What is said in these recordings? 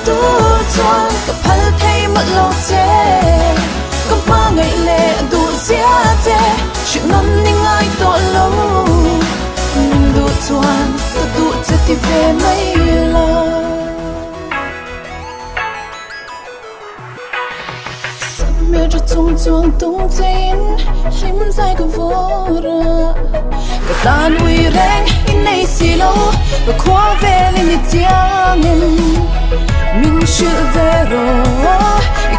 tu chuan ka phal thei mat lo che ka ma ngai le du sia che shi non ni ngai to lo du chuan ka du che ti ve mai lo mẹ cho chung chung tung tin lim dài của vô ra cả ta nuôi rèn in này xì lâu và khoa về lên đi tiếng mình chưa về rồi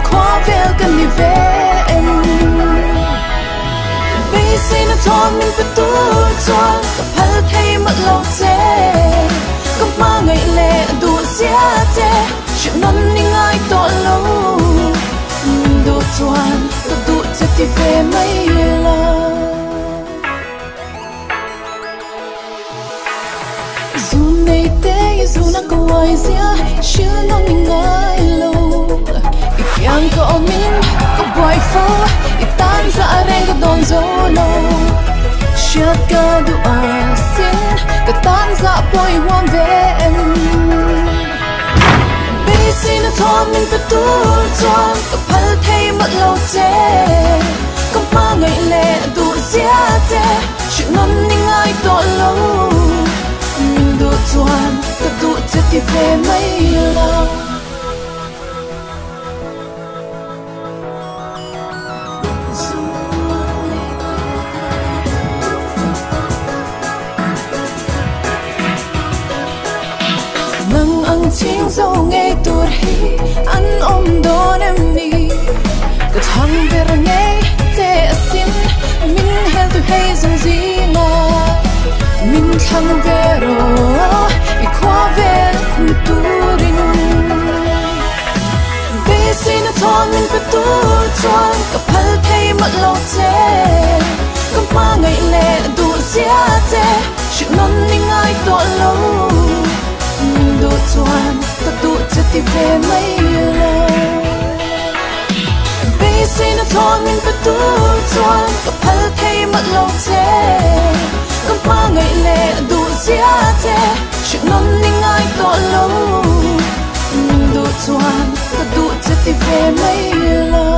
khoa về cần đi về em bây giờ nó thon mình phải tu chọn cả phật thay mất lâu thế có ba ngày lệ đủ giá thế chuyện non đi ngay to lâu đủ chuan ta đủ cho ti về mấy lo dù này té dù nó có ai xia chưa nó mình ngay lâu ít yang có mình có boy phô ít tan ra rèn có đòn gió lâu chưa có đủ à xin có tan ra boy hoang về em xin nó thon mình phải tu chọn cả phật thay mất lâu che có ba ngày lệ đủ giá che chuyện non đi ngay to lâu mình đủ chọn ta đủ chết thì về mấy lâu chính dấu nghe tuổi hi anh ôm đón em đi cái thằng về rồi nghe thế xin mình hẹn tôi hay rằng gì mà mình thằng về rồi đi qua về cùng tu đình vì xin nó thon mình phải tu chọn cả phật thay mất lâu thế có ba ngày lệ đủ giá thế chuyện non đi ngay to lâu đủ chuan ta đủ cho ti về mấy lo bây giờ nó thon mình phải tu chuan cả phật thay mất lâu thế có ba ngày lệ đủ giá thế chuyện non đi ngay to lâu đủ chuan ta đủ cho ti về mấy lo